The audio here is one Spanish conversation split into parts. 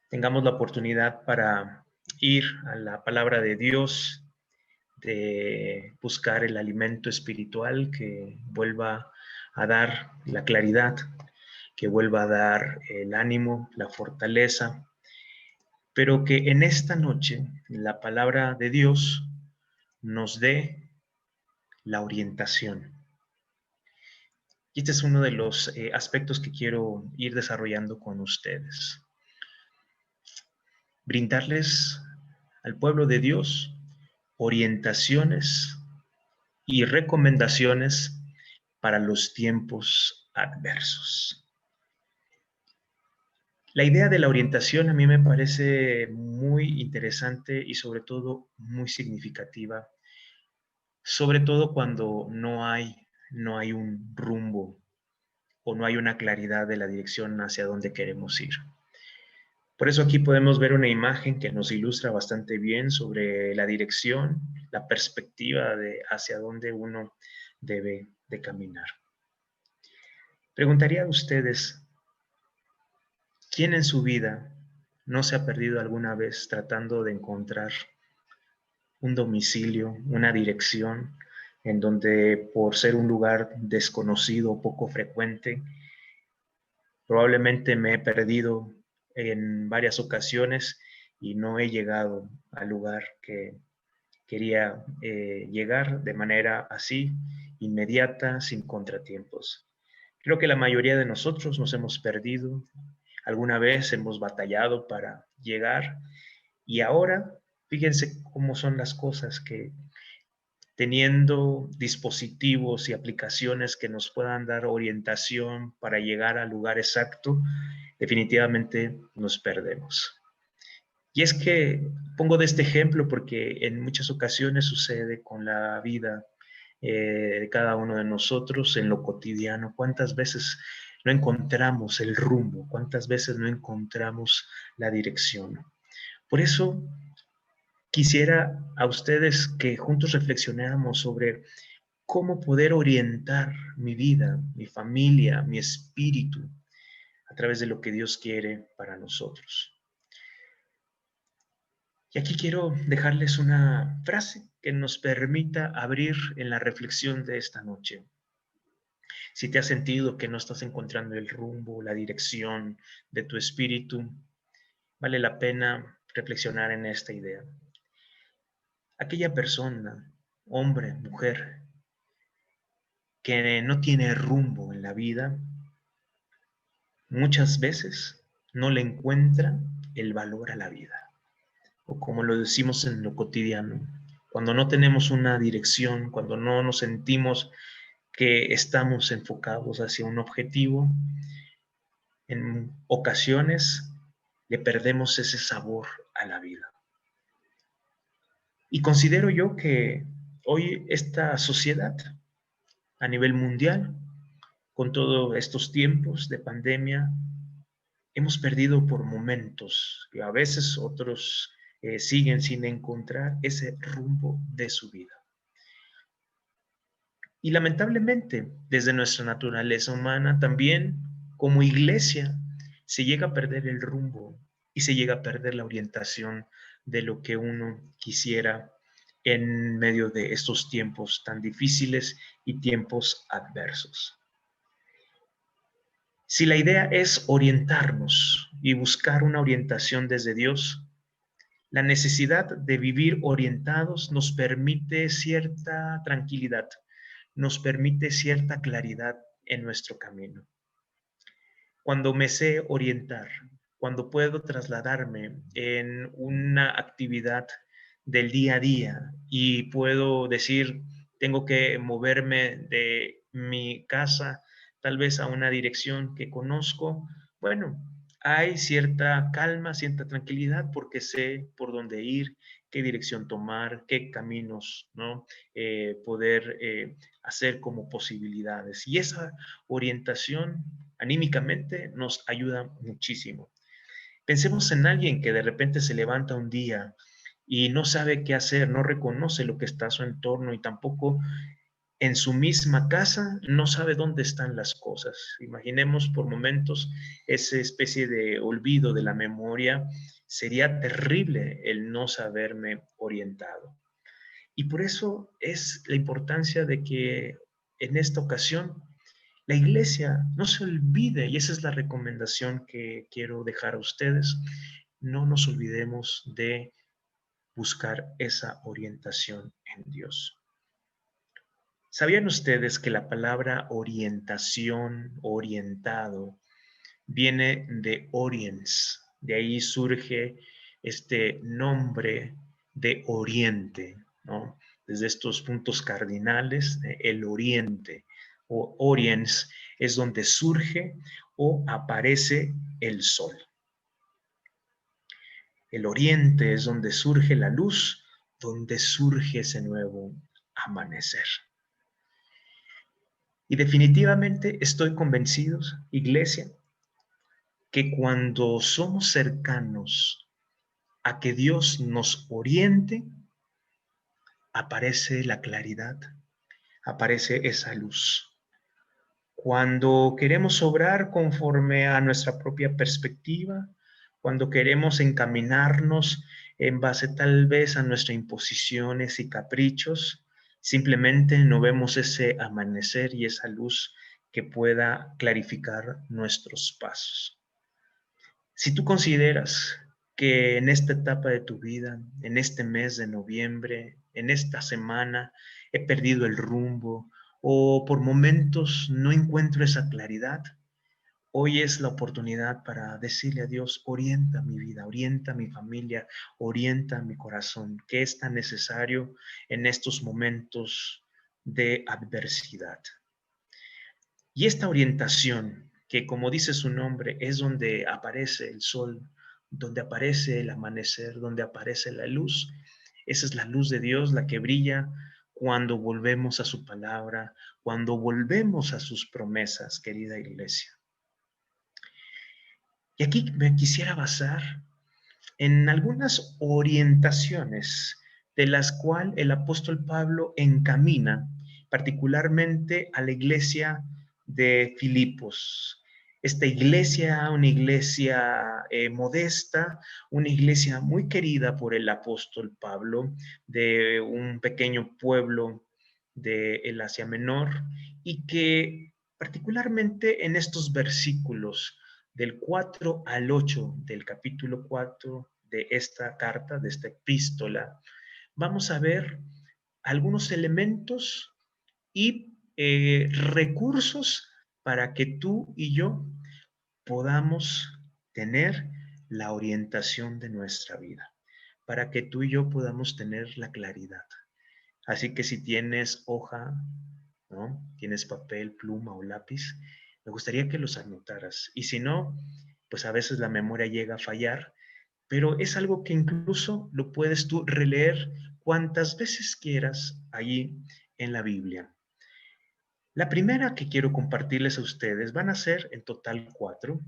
tengamos la oportunidad para ir a la palabra de Dios, de buscar el alimento espiritual que vuelva a dar la claridad, que vuelva a dar el ánimo, la fortaleza, pero que en esta noche la palabra de Dios nos dé la orientación. Y este es uno de los aspectos que quiero ir desarrollando con ustedes. Brindarles al pueblo de Dios orientaciones y recomendaciones para los tiempos adversos. La idea de la orientación a mí me parece muy interesante y sobre todo muy significativa, sobre todo cuando no hay un rumbo o no hay una claridad de la dirección hacia dónde queremos ir. Por eso aquí podemos ver una imagen que nos ilustra bastante bien sobre la dirección, la perspectiva de hacia dónde uno debe de caminar. Preguntaría a ustedes, ¿quién en su vida no se ha perdido alguna vez tratando de encontrar un domicilio, una dirección, en donde por ser un lugar desconocido o poco frecuente, probablemente me he perdido en varias ocasiones y no he llegado al lugar que quería llegar de manera así, inmediata, sin contratiempos? Creo que la mayoría de nosotros nos hemos perdido, alguna vez hemos batallado para llegar y ahora fíjense cómo son las cosas que teniendo dispositivos y aplicaciones que nos puedan dar orientación para llegar al lugar exacto, definitivamente nos perdemos. Y es que pongo de este ejemplo porque en muchas ocasiones sucede con la vida de cada uno de nosotros en lo cotidiano. ¿Cuántas veces no encontramos el rumbo? ¿Cuántas veces no encontramos la dirección? Por eso quisiera a ustedes que juntos reflexionáramos sobre cómo poder orientar mi vida, mi familia, mi espíritu a través de lo que Dios quiere para nosotros. Y aquí quiero dejarles una frase que nos permita abrir en la reflexión de esta noche. Si te has sentido que no estás encontrando el rumbo, la dirección de tu espíritu, vale la pena reflexionar en esta idea. Aquella persona, hombre, mujer, que no tiene rumbo en la vida, muchas veces no le encuentra el valor a la vida. O como lo decimos en lo cotidiano, cuando no tenemos una dirección, cuando no nos sentimos que estamos enfocados hacia un objetivo, en ocasiones le perdemos ese sabor a la vida. Y considero yo que hoy esta sociedad a nivel mundial, con todos estos tiempos de pandemia, hemos perdido por momentos y a veces otros siguen sin encontrar ese rumbo de su vida. Y lamentablemente, desde nuestra naturaleza humana, también como iglesia, se llega a perder el rumbo y se llega a perder la orientación de lo que uno quisiera en medio de estos tiempos tan difíciles y tiempos adversos. Si la idea es orientarnos y buscar una orientación desde Dios, la necesidad de vivir orientados nos permite cierta tranquilidad, nos permite cierta claridad en nuestro camino. Cuando me sé orientar, cuando puedo trasladarme en una actividad del día a día y puedo decir, tengo que moverme de mi casa tal vez a una dirección que conozco, bueno, hay cierta calma, cierta tranquilidad porque sé por dónde ir, qué dirección tomar, qué caminos, ¿no? Poder hacer como posibilidades. Y esa orientación anímicamente nos ayuda muchísimo. Pensemos en alguien que de repente se levanta un día y no sabe qué hacer, no reconoce lo que está a su entorno y tampoco en su misma casa no sabe dónde están las cosas. Imaginemos por momentos esa especie de olvido de la memoria. Sería terrible el no saberme orientado. Y por eso es la importancia de que en esta ocasión la iglesia no se olvide, y esa es la recomendación que quiero dejar a ustedes, no nos olvidemos de buscar esa orientación en Dios. ¿Sabían ustedes que la palabra orientación, orientado, viene de oriens? De ahí surge este nombre de oriente, ¿no? Desde estos puntos cardinales, el oriente o oriens es donde surge o aparece el sol. El oriente es donde surge la luz, donde surge ese nuevo amanecer. Y definitivamente estoy convencido, iglesia, que cuando somos cercanos a que Dios nos oriente, aparece la claridad, aparece esa luz. Cuando queremos obrar conforme a nuestra propia perspectiva, cuando queremos encaminarnos en base tal vez a nuestras imposiciones y caprichos, simplemente no vemos ese amanecer y esa luz que pueda clarificar nuestros pasos. Si tú consideras que en esta etapa de tu vida, en este mes de noviembre, en esta semana, he perdido el rumbo o por momentos no encuentro esa claridad, hoy es la oportunidad para decirle a Dios, orienta mi vida, orienta mi familia, orienta mi corazón, que es tan necesario en estos momentos de adversidad. Y esta orientación, que como dice su nombre, es donde aparece el sol, donde aparece el amanecer, donde aparece la luz, esa es la luz de Dios, la que brilla cuando volvemos a su palabra, cuando volvemos a sus promesas, querida iglesia. Y aquí me quisiera basar en algunas orientaciones de las cuales el apóstol Pablo encamina particularmente a la iglesia de Filipos. Esta iglesia, una iglesia modesta, una iglesia muy querida por el apóstol Pablo, de un pequeño pueblo del Asia Menor, y que particularmente en estos versículos del 4 al 8 del capítulo 4 de esta carta, de esta epístola, vamos a ver algunos elementos y recursos para que tú y yo podamos tener la orientación de nuestra vida, para que tú y yo podamos tener la claridad. Así que si tienes hoja, ¿no? Tienes papel, pluma o lápiz, me gustaría que los anotaras. Y si no, pues a veces la memoria llega a fallar, pero es algo que incluso lo puedes tú releer cuantas veces quieras allí en la Biblia. La primera que quiero compartirles a ustedes van a ser en total 4,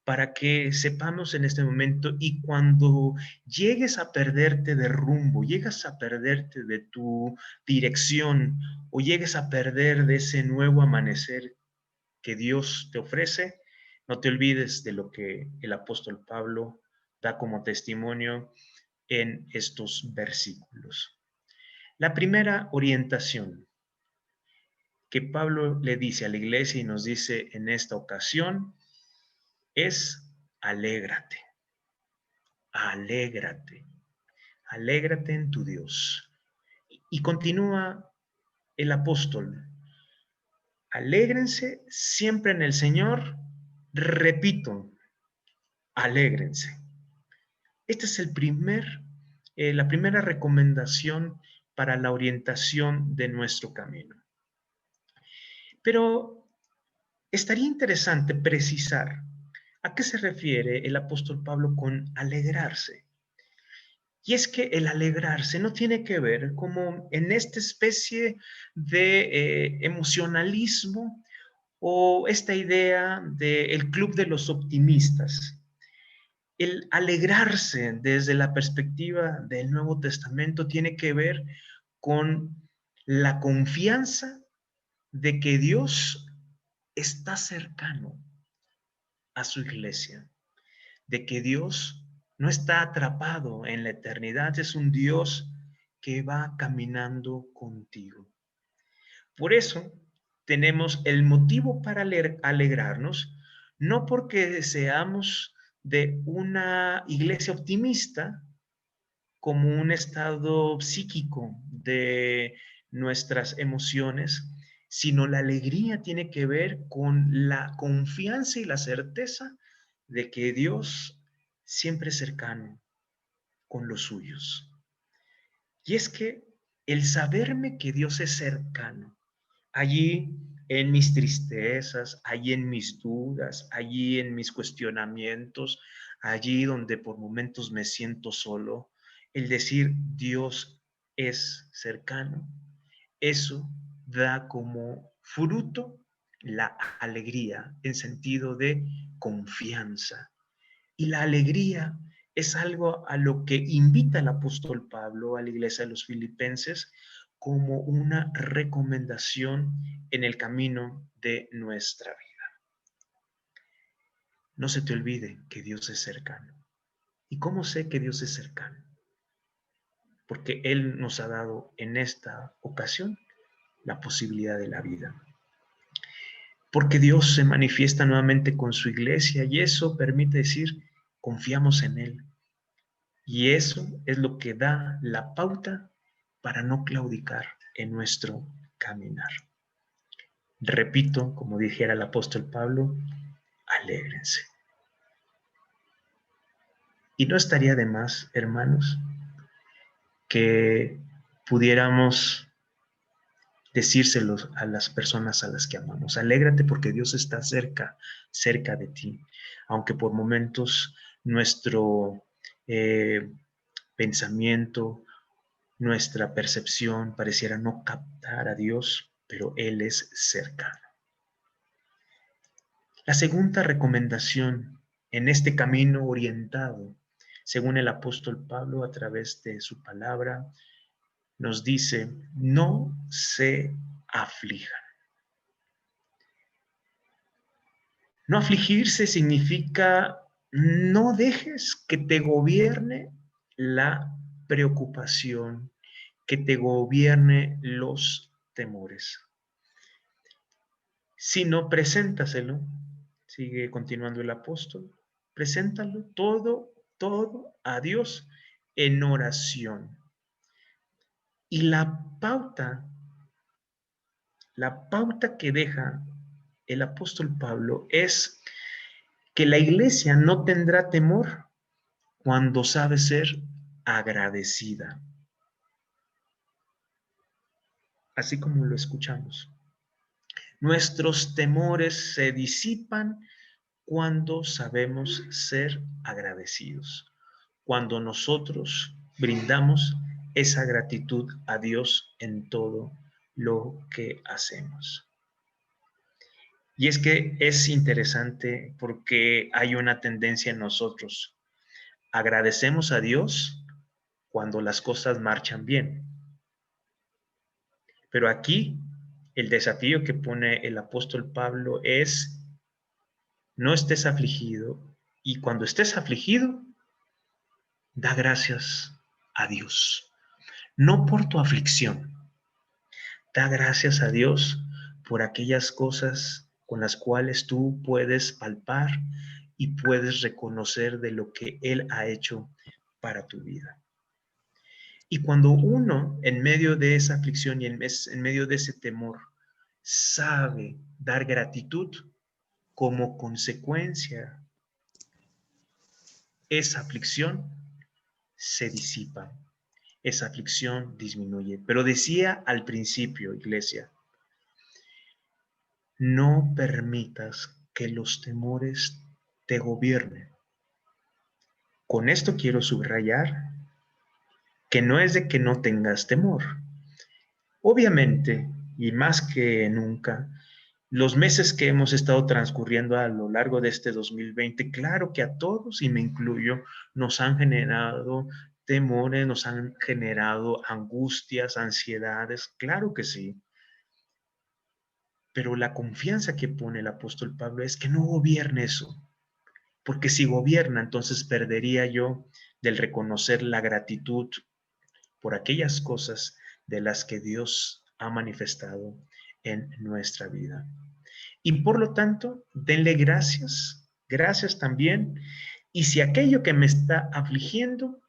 para que sepamos en este momento y cuando llegues a perderte de rumbo, llegas a perderte de tu dirección o llegues a perder de ese nuevo amanecer que Dios te ofrece, no te olvides de lo que el apóstol Pablo da como testimonio en estos versículos. La primera orientación que Pablo le dice a la iglesia y nos dice en esta ocasión es alégrate, alégrate, alégrate en tu Dios. Y continúa el apóstol, alégrense siempre en el Señor, repito, alégrense. Esta es la primera recomendación para la orientación de nuestro camino. Pero estaría interesante precisar a qué se refiere el apóstol Pablo con alegrarse. Y es que el alegrarse no tiene que ver como en esta especie de emocionalismo o esta idea del club de los optimistas. El alegrarse desde la perspectiva del Nuevo Testamento tiene que ver con la confianza de que Dios está cercano a su iglesia, de que Dios no está atrapado en la eternidad, es un Dios que va caminando contigo. Por eso tenemos el motivo para alegrarnos, no porque seamos de una iglesia optimista, como un estado psíquico de nuestras emociones, sino la alegría tiene que ver con la confianza y la certeza de que Dios siempre es cercano con los suyos. Y es que el saberme que Dios es cercano, allí en mis tristezas, allí en mis dudas, allí en mis cuestionamientos, allí donde por momentos me siento solo, el decir Dios es cercano, eso da como fruto la alegría en sentido de confianza. Y la alegría es algo a lo que invita el apóstol Pablo a la iglesia de los Filipenses como una recomendación en el camino de nuestra vida. No se te olvide que Dios es cercano. ¿Y cómo sé que Dios es cercano? Porque Él nos ha dado en esta ocasión la posibilidad de la vida. Porque Dios se manifiesta nuevamente con su iglesia y eso permite decir, confiamos en Él. Y eso es lo que da la pauta para no claudicar en nuestro caminar. Repito, como dijera el apóstol Pablo, alégrense. Y no estaría de más, hermanos, que pudiéramos decírselos a las personas a las que amamos. Alégrate porque Dios está cerca, cerca de ti. Aunque por momentos nuestro pensamiento, nuestra percepción pareciera no captar a Dios, pero Él es cercano. La segunda recomendación en este camino orientado, según el apóstol Pablo a través de su palabra, nos dice, no se aflijan. No afligirse significa no dejes que te gobierne la preocupación, que te gobierne los temores, sino preséntaselo, sigue continuando el apóstol, preséntalo todo a Dios en oración. Y la pauta que deja el apóstol Pablo es que la iglesia no tendrá temor cuando sabe ser agradecida. Así como lo escuchamos. Nuestros temores se disipan cuando sabemos ser agradecidos, cuando nosotros brindamos esa gratitud a Dios en todo lo que hacemos. Y es que es interesante porque hay una tendencia en nosotros. Agradecemos a Dios cuando las cosas marchan bien. Pero aquí el desafío que pone el apóstol Pablo es: no estés afligido, y cuando estés afligido, da gracias a Dios. No por tu aflicción, da gracias a Dios por aquellas cosas con las cuales tú puedes palpar y puedes reconocer de lo que Él ha hecho para tu vida. Y cuando uno, en medio de esa aflicción y en medio de ese temor, sabe dar gratitud, como consecuencia, esa aflicción se disipa, esa aflicción disminuye. Pero decía al principio, iglesia, no permitas que los temores te gobiernen. Con esto quiero subrayar que no es de que no tengas temor. Obviamente, y más que nunca, los meses que hemos estado transcurriendo a lo largo de este 2020, claro que a todos, y me incluyo, nos han generado temores, nos han generado angustias, ansiedades, claro que sí. Pero la confianza que pone el apóstol Pablo es que no gobierne eso, porque si gobierna, entonces perdería yo del reconocer la gratitud por aquellas cosas de las que Dios ha manifestado en nuestra vida. Y por lo tanto, denle gracias, gracias también. Y si aquello que me está afligiendo,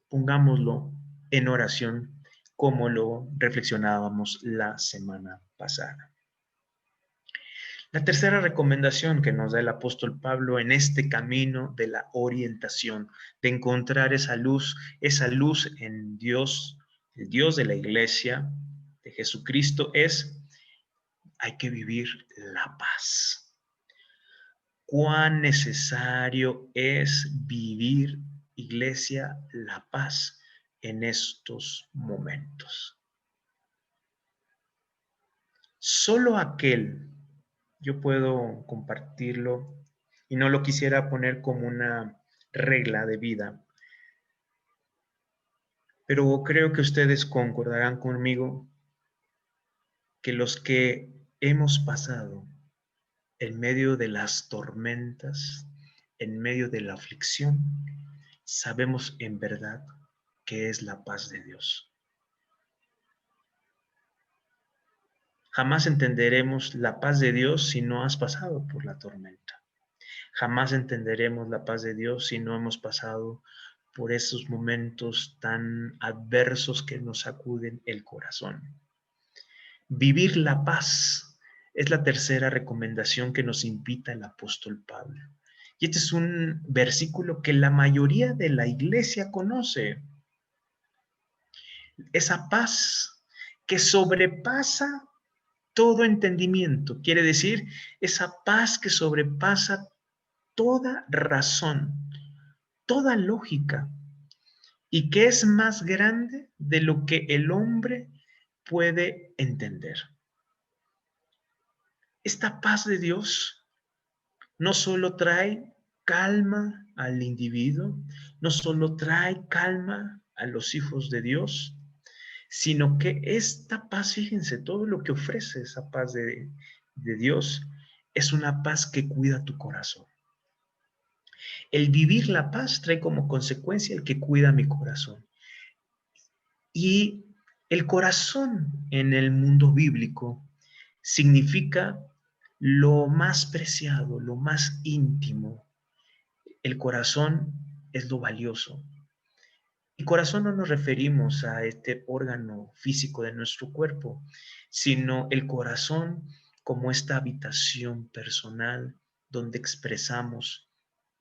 pongámoslo en oración, como lo reflexionábamos la semana pasada. La tercera recomendación que nos da el apóstol Pablo en este camino de la orientación, de encontrar esa luz en Dios, el Dios de la iglesia, de Jesucristo, es: hay que vivir la paz. Cuán necesario es vivir, iglesia, la paz en estos momentos. Solo aquel, yo puedo compartirlo y no lo quisiera poner como una regla de vida, pero creo que ustedes concordarán conmigo que los que hemos pasado en medio de las tormentas, en medio de la aflicción, sabemos en verdad qué es la paz de Dios. Jamás entenderemos la paz de Dios si no has pasado por la tormenta. Jamás entenderemos la paz de Dios si no hemos pasado por esos momentos tan adversos que nos sacuden el corazón. Vivir la paz es la tercera recomendación que nos invita el apóstol Pablo. Y este es un versículo que la mayoría de la iglesia conoce. Esa paz que sobrepasa todo entendimiento. Quiere decir, esa paz que sobrepasa toda razón, toda lógica, y que es más grande de lo que el hombre puede entender. Esta paz de Dios no solo trae calma al individuo, no solo trae calma a los hijos de Dios, sino que esta paz, fíjense, todo lo que ofrece esa paz de Dios es una paz que cuida tu corazón. El vivir la paz trae como consecuencia el que cuida mi corazón. Y el corazón en el mundo bíblico significa lo más preciado, lo más íntimo. El corazón es lo valioso. Y corazón no nos referimos a este órgano físico de nuestro cuerpo, sino el corazón como esta habitación personal donde expresamos,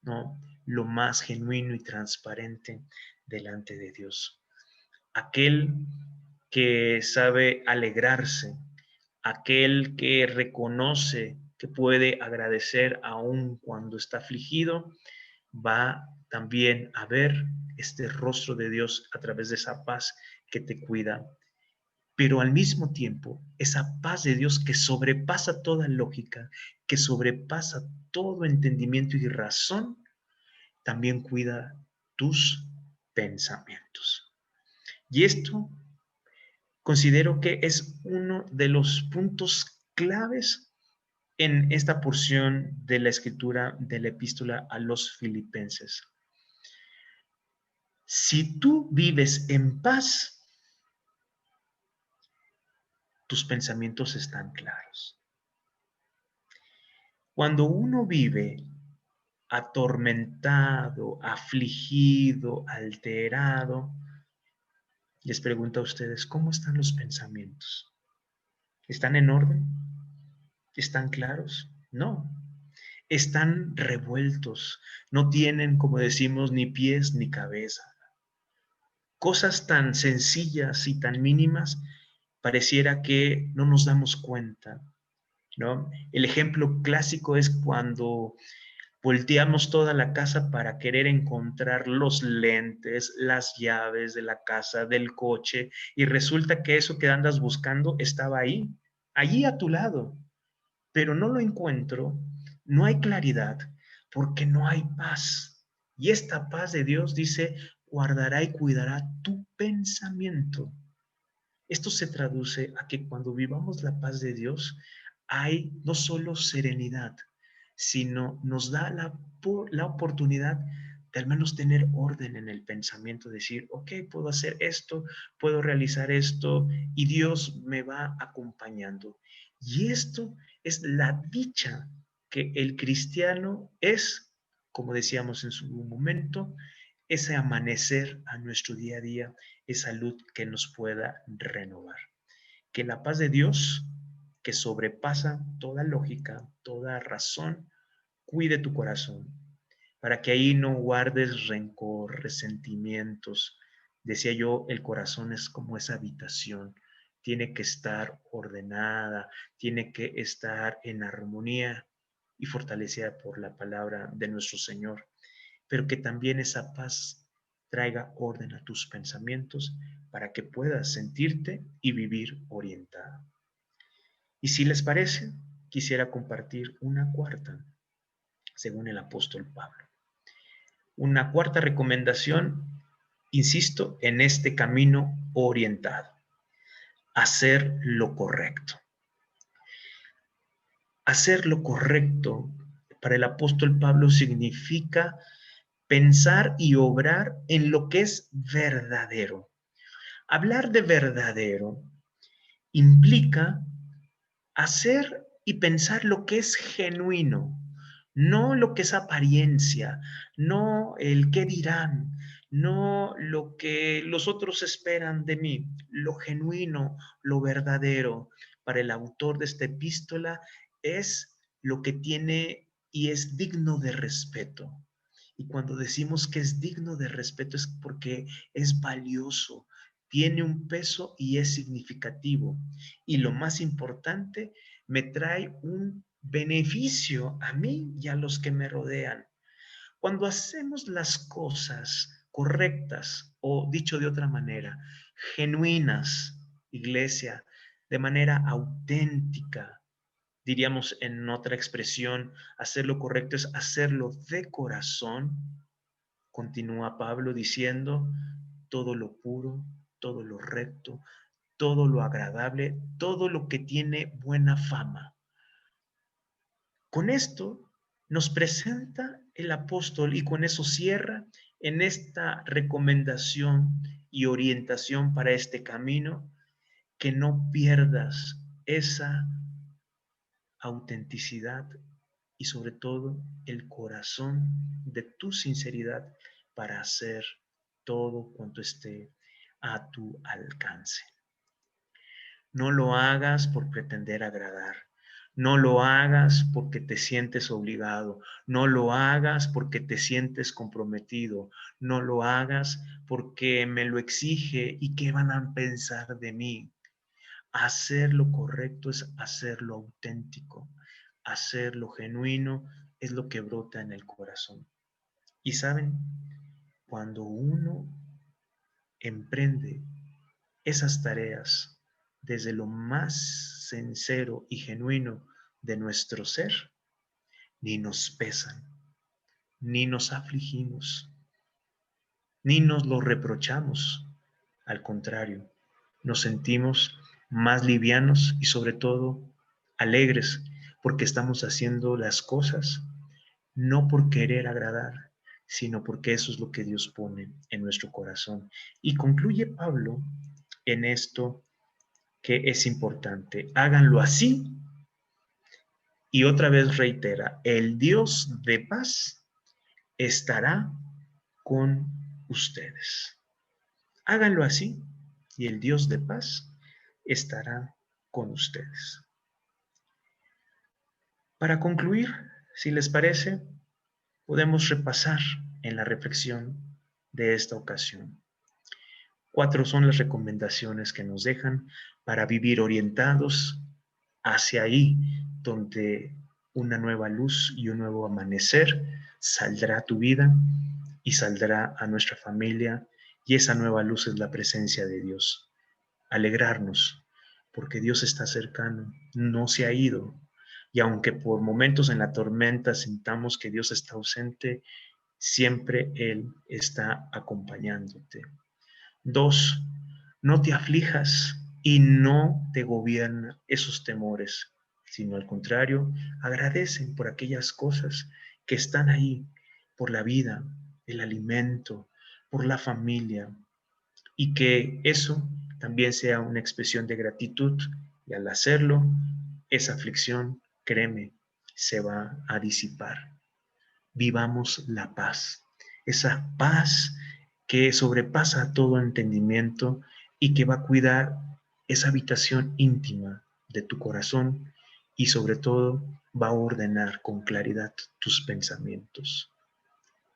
¿no?, lo más genuino y transparente delante de Dios. Aquel que sabe alegrarse, aquel que reconoce que puede agradecer aún cuando está afligido, va también a ver este rostro de Dios a través de esa paz que te cuida. Pero al mismo tiempo, esa paz de Dios que sobrepasa toda lógica, que sobrepasa todo entendimiento y razón, también cuida tus pensamientos. Y esto considero que es uno de los puntos claves en esta porción de la escritura de la epístola a los Filipenses. Si tú vives en paz, tus pensamientos están claros. Cuando uno vive atormentado, afligido, alterado, les pregunto a ustedes, ¿cómo están los pensamientos? ¿Están en orden? ¿Están claros? No. Están revueltos. No tienen, como decimos, ni pies ni cabeza. Cosas tan sencillas y tan mínimas pareciera que no nos damos cuenta, ¿no? El ejemplo clásico es cuando volteamos toda la casa para querer encontrar los lentes, las llaves de la casa, del coche, y resulta que eso que andas buscando estaba ahí, allí a tu lado, pero no lo encuentro, no hay claridad, porque no hay paz. Y esta paz de Dios, dice, guardará y cuidará tu pensamiento. Esto se traduce a que cuando vivamos la paz de Dios, hay no solo serenidad, sino nos da la oportunidad de al menos tener orden en el pensamiento, decir, ok, puedo hacer esto, puedo realizar esto, y Dios me va acompañando. Y esto es la dicha que el cristiano es, como decíamos en su momento, ese amanecer a nuestro día a día, esa luz que nos pueda renovar. Que la paz de Dios, que sobrepasa toda lógica, toda razón, cuide tu corazón, para que ahí no guardes rencor, resentimientos. Decía yo, el corazón es como esa habitación, tiene que estar ordenada, tiene que estar en armonía y fortalecida por la palabra de nuestro Señor, pero que también esa paz traiga orden a tus pensamientos para que puedas sentirte y vivir orientada. Y si les parece, quisiera compartir una cuarta, según el apóstol Pablo. Una cuarta recomendación, insisto, en este camino orientado. Hacer lo correcto. Hacer lo correcto para el apóstol Pablo significa pensar y obrar en lo que es verdadero. Hablar de verdadero implica hacer y pensar lo que es genuino, no lo que es apariencia, no el qué dirán, no lo que los otros esperan de mí, lo genuino, lo verdadero. Para el autor de esta epístola es lo que tiene y es digno de respeto. Y cuando decimos que es digno de respeto es porque es valioso, tiene un peso y es significativo. Y lo más importante, me trae un beneficio a mí y a los que me rodean. Cuando hacemos las cosas correctas, o dicho de otra manera, genuinas, iglesia, de manera auténtica, diríamos en otra expresión, hacer lo correcto es hacerlo de corazón. Continúa Pablo diciendo, todo lo puro, todo lo recto, todo lo agradable, todo lo que tiene buena fama. Con esto nos presenta el apóstol y con eso cierra en esta recomendación y orientación para este camino, que no pierdas esa autenticidad y sobre todo el corazón de tu sinceridad para hacer todo cuanto esté a tu alcance. No lo hagas por pretender agradar. No lo hagas porque te sientes obligado. No lo hagas porque te sientes comprometido. No lo hagas porque me lo exige y qué van a pensar de mí. Hacer lo correcto es hacer lo auténtico. Hacer lo genuino es lo que brota en el corazón. Y saben, cuando uno emprende esas tareas desde lo más sincero y genuino de nuestro ser, ni nos pesan, ni nos afligimos, ni nos lo reprochamos. Al contrario, nos sentimos más livianos y sobre todo alegres porque estamos haciendo las cosas no por querer agradar, sino porque eso es lo que Dios pone en nuestro corazón. Y concluye Pablo en esto que es importante. Háganlo así. Y otra vez reitera, el Dios de paz estará con ustedes. Háganlo así y el Dios de paz estará con ustedes. Para concluir, si les parece, podemos repasar en la reflexión de esta ocasión. 4 son las recomendaciones que nos dejan para vivir orientados hacia ahí donde una nueva luz y un nuevo amanecer saldrá a tu vida y saldrá a nuestra familia, y esa nueva luz es la presencia de Dios. Alegrarnos porque Dios está cercano, no se ha ido, y aunque por momentos en la tormenta sintamos que Dios está ausente, Siempre Él está acompañándote. 2, no te aflijas y no te gobierna esos temores, sino al contrario, agradecen por aquellas cosas que están ahí, por la vida, el alimento, por la familia, y que eso también sea una expresión de gratitud, y al hacerlo, esa aflicción, créeme, se va a disipar. Vivamos la paz, esa paz que sobrepasa todo entendimiento y que va a cuidar esa habitación íntima de tu corazón y sobre todo va a ordenar con claridad tus pensamientos.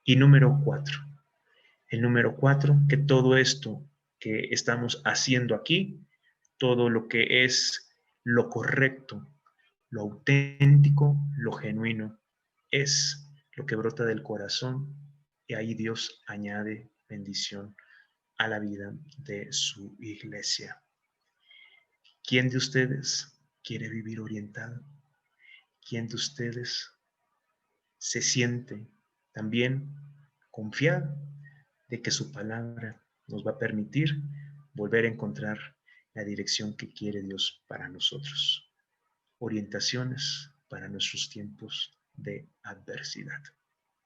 Y número 4, el número 4, que todo esto que estamos haciendo aquí, todo lo que es lo correcto, lo auténtico, lo genuino, es lo que brota del corazón y ahí Dios añade bendición a la vida de su iglesia. ¿Quién de ustedes quiere vivir orientado? ¿Quién de ustedes se siente también confiado de que su palabra nos va a permitir volver a encontrar la dirección que quiere Dios para nosotros? Orientaciones para nuestros tiempos de adversidad.